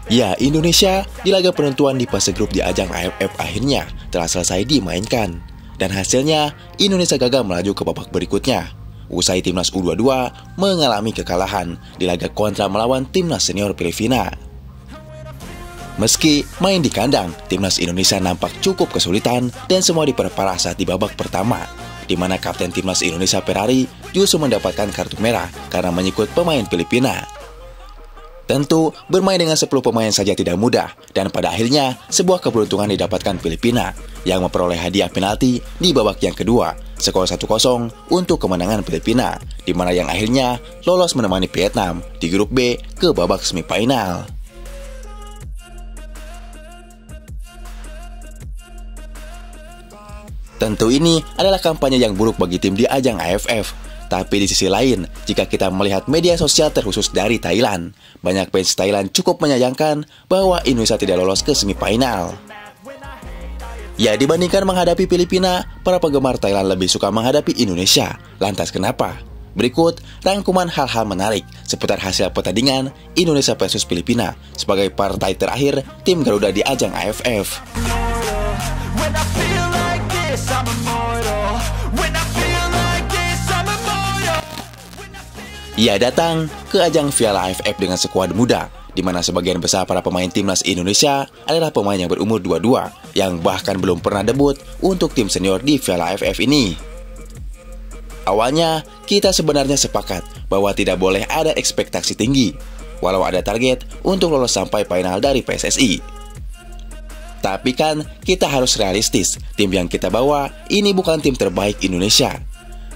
Ya, Indonesia di laga penentuan di fase grup di ajang AFF akhirnya telah selesai dimainkan. Dan hasilnya, Indonesia gagal melaju ke babak berikutnya. Usai timnas U22 mengalami kekalahan di laga kontra melawan timnas senior Filipina. Meski main di kandang, timnas Indonesia nampak cukup kesulitan dan semua diperparah saat di babak pertama, di mana kapten timnas Indonesia Ferrari justru mendapatkan kartu merah karena menyikut pemain Filipina. Tentu, bermain dengan 10 pemain saja tidak mudah, dan pada akhirnya, sebuah keberuntungan didapatkan Filipina, yang memperoleh hadiah penalti di babak yang kedua, skor 1-0 untuk kemenangan Filipina, di mana yang akhirnya lolos menemani Vietnam di grup B ke babak semifinal. Tentu ini adalah kampanye yang buruk bagi tim di ajang AFF. Tapi di sisi lain, jika kita melihat media sosial terkhusus dari Thailand, banyak fans Thailand cukup menyayangkan bahwa Indonesia tidak lolos ke semifinal. Ya, dibandingkan menghadapi Filipina, para penggemar Thailand lebih suka menghadapi Indonesia. Lantas kenapa? Berikut rangkuman hal-hal menarik seputar hasil pertandingan Indonesia versus Filipina sebagai partai terakhir tim Garuda di ajang AFF. Ia datang ke ajang Piala AFF dengan skuad muda, di mana sebagian besar para pemain timnas Indonesia adalah pemain yang berumur 22, yang bahkan belum pernah debut untuk tim senior di Piala AFF ini. Awalnya, kita sebenarnya sepakat bahwa tidak boleh ada ekspektasi tinggi, walau ada target untuk lolos sampai final dari PSSI. Tapi kan, kita harus realistis, tim yang kita bawa ini bukan tim terbaik Indonesia.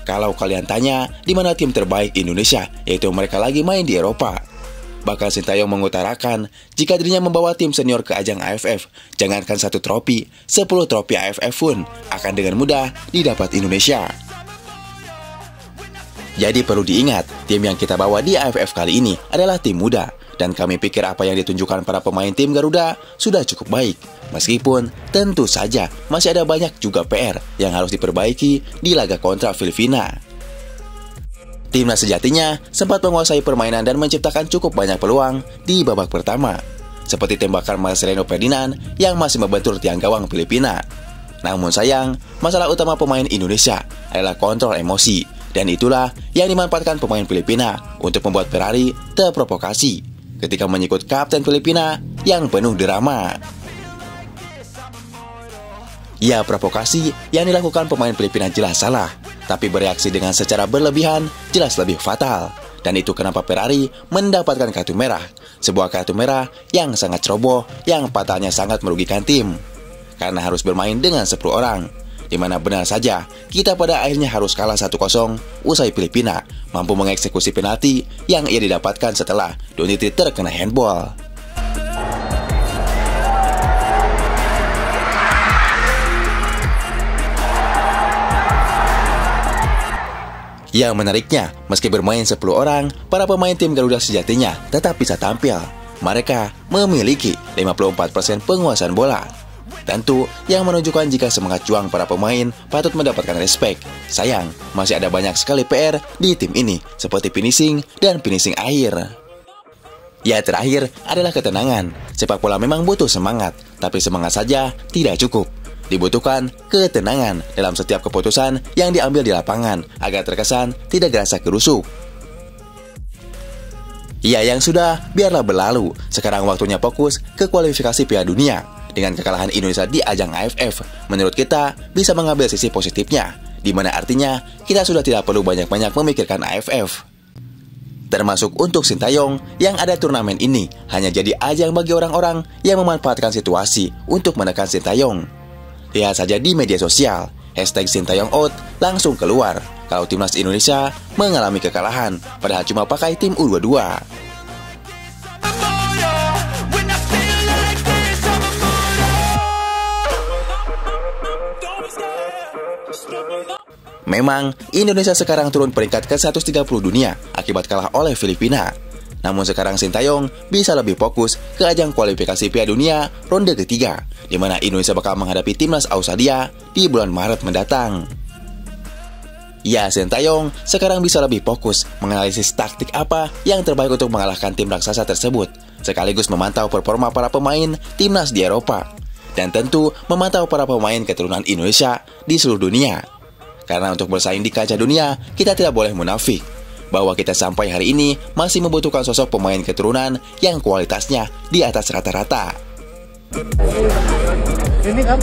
Kalau kalian tanya, di mana tim terbaik Indonesia, yaitu mereka lagi main di Eropa. Bahkan Sintayong mengutarakan, jika dirinya membawa tim senior ke ajang AFF, jangankan 1 trofi, 10 trofi AFF pun akan dengan mudah didapat Indonesia. Jadi perlu diingat, tim yang kita bawa di AFF kali ini adalah tim muda, dan kami pikir apa yang ditunjukkan para pemain tim Garuda sudah cukup baik. Meskipun tentu saja masih ada banyak juga PR yang harus diperbaiki di laga kontra Filipina. Timnas sejatinya sempat menguasai permainan dan menciptakan cukup banyak peluang di babak pertama, seperti tembakan Marcelino Ferdinand yang masih membentur tiang gawang Filipina. Namun sayang, masalah utama pemain Indonesia adalah kontrol emosi, dan itulah yang dimanfaatkan pemain Filipina untuk membuat Ferrari terprovokasi ketika menyikut kapten Filipina yang penuh drama. Ya, provokasi yang dilakukan pemain Filipina jelas salah, tapi bereaksi dengan secara berlebihan jelas lebih fatal. Dan itu kenapa Ferrari mendapatkan kartu merah, sebuah kartu merah yang sangat ceroboh yang fatalnya sangat merugikan tim. Karena harus bermain dengan 10 orang, di mana benar saja kita pada akhirnya harus kalah 1-0 usai Filipina mampu mengeksekusi penalti yang ia didapatkan setelah Doniti terkena handball. Yang menariknya, meski bermain 10 orang, para pemain tim Garuda sejatinya tetap bisa tampil. Mereka memiliki 54% penguasaan bola. Tentu, yang menunjukkan jika semangat juang para pemain patut mendapatkan respek. Sayang, masih ada banyak sekali PR di tim ini, seperti finishing dan finishing akhir. Ya, terakhir adalah ketenangan. Sepak bola memang butuh semangat, tapi semangat saja tidak cukup. Dibutuhkan ketenangan dalam setiap keputusan yang diambil di lapangan agar terkesan tidak gerasa gerusuk. Ya, yang sudah biarlah berlalu. Sekarang waktunya fokus ke kualifikasi Piala Dunia. Dengan kekalahan Indonesia di ajang AFF, menurut kita bisa mengambil sisi positifnya, di mana artinya kita sudah tidak perlu banyak-banyak memikirkan AFF. Termasuk untuk Sintayong yang ada turnamen ini hanya jadi ajang bagi orang-orang yang memanfaatkan situasi untuk menekan Sintayong. Lihat saja di media sosial, hashtag Sintayong out langsung keluar kalau timnas Indonesia mengalami kekalahan, padahal cuma pakai tim U22. Memang, Indonesia sekarang turun peringkat ke 130 dunia akibat kalah oleh Filipina. Namun sekarang Sintayong bisa lebih fokus ke ajang kualifikasi Piala Dunia ronde ketiga, di mana Indonesia bakal menghadapi timnas Australia di bulan Maret mendatang. Ya, Sintayong sekarang bisa lebih fokus menganalisis taktik apa yang terbaik untuk mengalahkan tim raksasa tersebut. sekaligus memantau performa para pemain timnas di Eropa, dan tentu memantau para pemain keturunan Indonesia di seluruh dunia. Karena untuk bersaing di kancah dunia, kita tidak boleh munafik bahwa kita sampai hari ini masih membutuhkan sosok pemain keturunan yang kualitasnya di atas rata-rata. Ini kan,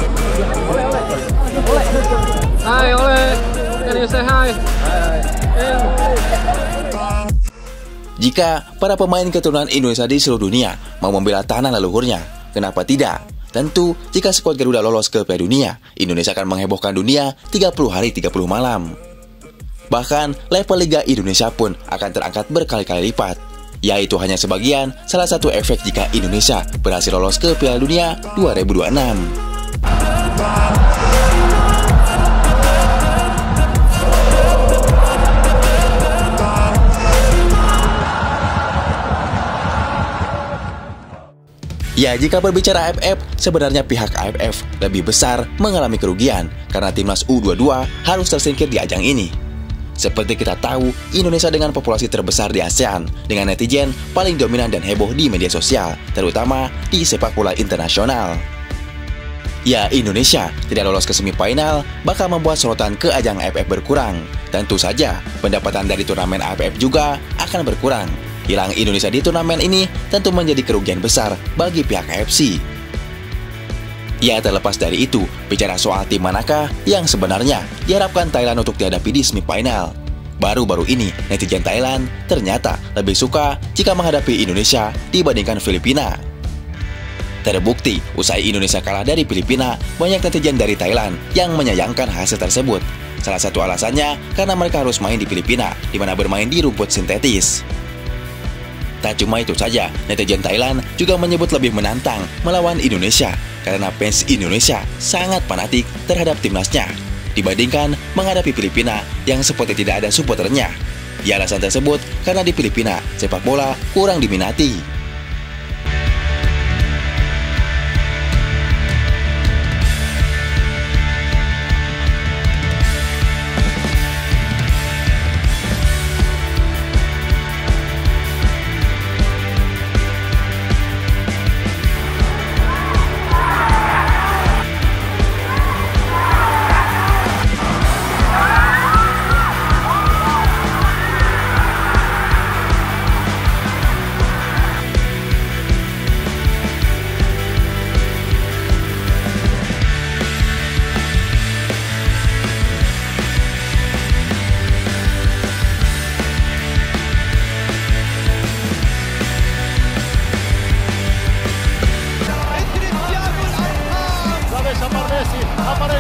Hai, Oleh. Can you say hi? Jika para pemain keturunan Indonesia di seluruh dunia mau membela tanah leluhurnya, kenapa tidak? Tentu, jika skuad Garuda lolos ke Piala Dunia, Indonesia akan menghebohkan dunia 30 hari 30 malam. Bahkan, level Liga Indonesia pun akan terangkat berkali-kali lipat. Yaitu hanya sebagian salah satu efek jika Indonesia berhasil lolos ke Piala Dunia 2026. Ya, jika berbicara AFF, sebenarnya pihak AFF lebih besar mengalami kerugian karena timnas U22 harus tersingkir di ajang ini. Seperti kita tahu, Indonesia dengan populasi terbesar di ASEAN, dengan netizen paling dominan dan heboh di media sosial, terutama di sepak bola internasional. Ya, Indonesia tidak lolos ke semifinal bakal membuat sorotan ke ajang AFF berkurang. Tentu saja, pendapatan dari turnamen AFF juga akan berkurang. Hilang Indonesia di turnamen ini tentu menjadi kerugian besar bagi pihak AFC. Ya, terlepas dari itu, bicara soal tim manakah yang sebenarnya diharapkan Thailand untuk dihadapi di semifinal. Baru-baru ini, netizen Thailand ternyata lebih suka jika menghadapi Indonesia dibandingkan Filipina. Terbukti, usai Indonesia kalah dari Filipina, banyak netizen dari Thailand yang menyayangkan hasil tersebut. Salah satu alasannya karena mereka harus main di Filipina, di mana bermain di rumput sintetis. Tak cuma itu saja, netizen Thailand juga menyebut lebih menantang melawan Indonesia karena fans Indonesia sangat fanatik terhadap timnasnya dibandingkan menghadapi Filipina yang seperti tidak ada supporternya. Di alasan tersebut karena di Filipina sepak bola kurang diminati.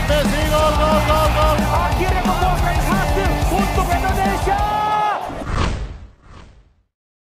Messi, gol, gol, gol, gol. Akhirnya membuahkan hasil untuk Indonesia.